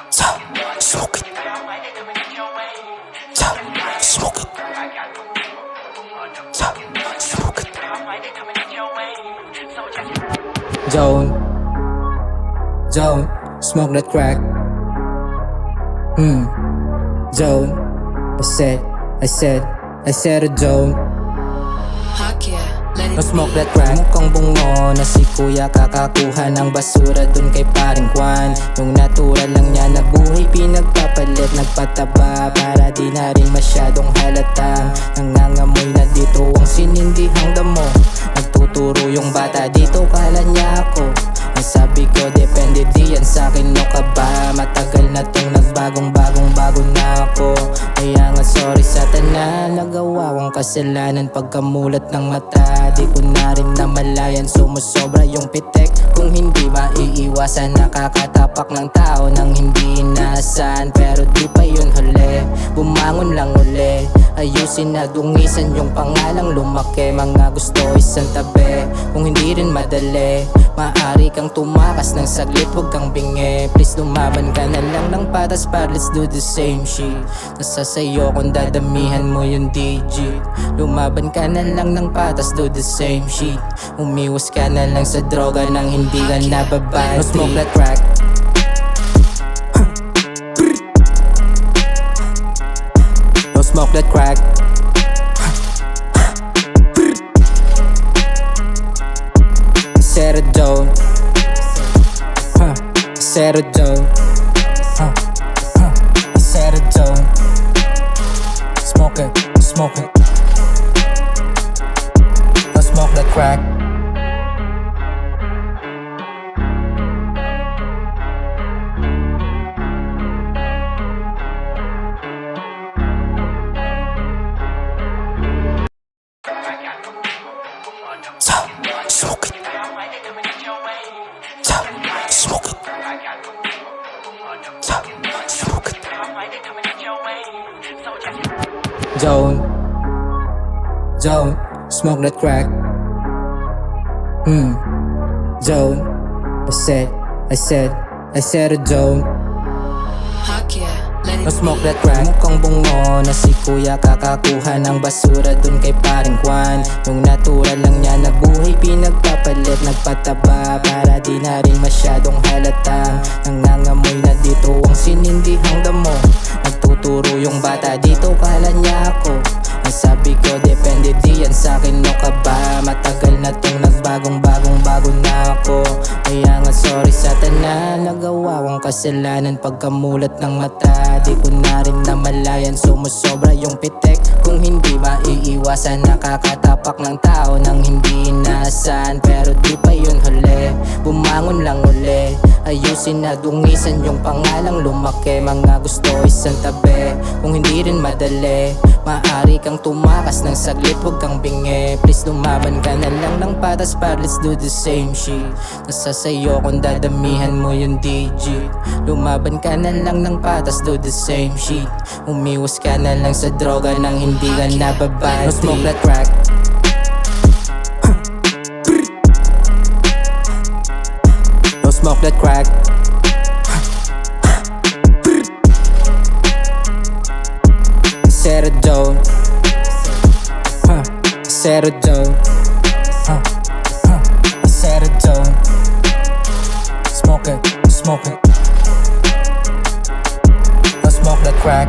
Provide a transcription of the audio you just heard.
Top, smoke it. Top, smoke it. Top, smoke it. Zone, smoke that crack. Zone, I said a zone. No smoke that crack. Mukhang bungo na si kuya, kakakuha ng basura dun kay paring Juan. Yung natural lang niya na buhay pinagpapalit, nagpataba para di na rin masyadong halata. Nangangamoy na dito ang sinindihang damo. Nagtuturo yung bata dito, kala niya ako. Ang sabi ko depende di yan sa'kin, no ka ba? Matagal na tong bago na ako. Kaya nga sorry sa tanan, nagawa kong kasalanan pagkamulat ng mata. Di ko na rin namalayan, sumusobra yung pitek. Kung hindi maiiwasan, nakakatapak ng tao nang hindi inaasahan. Pero di pa yun huli, bumangon lang uli. Ayusin na dungisan yung pangalang lumaki. Mga gusto isang tabi, kung hindi rin madali. Maaari kang tumakas ng saglit, huwag kang bingi. Please lumaban ka na lang ng patas para let's do the same shit. Nasa sayo kung dadamihan mo yung digit. Lumaban ka na lang ng patas, do the same shit. Umiwas ka na lang sa droga nang hindi ka nababati. No smoke that crack. No smoke that crack. Serotonin, serotonin, serotonin. Smoke it, smoke it. No smoke that crack. Top, smoke it. Top, smoke it. Top, smoke it. Zone, smoke that crack. Zone, I said a zone. No smoke that crack. Mukhang bungo na si kuya, kakakuha ng basura dun kay paring Juan. Yung natural lang niya na buhay pinagpapalit, nagpataba para di na rin masyadong halata. Nangangamoy na dito ang sinindihang damo. Nagtuturo yung bata dito, kala niya ako. Ang sabi ko depende di yan sa'kin, no ka ba? Matagal na tong bago na ako. Kaya nga sorry sa tanan, nagawa kong kasalanan pagkamulat ng mata. Di ko na rin namalayan, sumusobra yung pitek. Kung hindi maiiwasan, nakakatapak ng tao nang hindi inaasahan. Pero di pa yun huli, bumangon lang uli. Ayusin na dungisan yung pangalang lumaki. Mga gusto isang tabi, kung hindi rin madali. Maaari kang tumakas ng saglit, huwag kang bingi. Please lumaban ka na lang ng patas para let's do the same shit. Nasa sayo kung dadamihan mo yung digit. Lumaban ka na lang ng patas, do the same shit. Umiwas ka na lang sa droga nang hindi ka nababati. No smoke that crack. No smoke that crack. Serotonin, serotonin, serotonin. Smoke it, smoke it. No smoke that crack.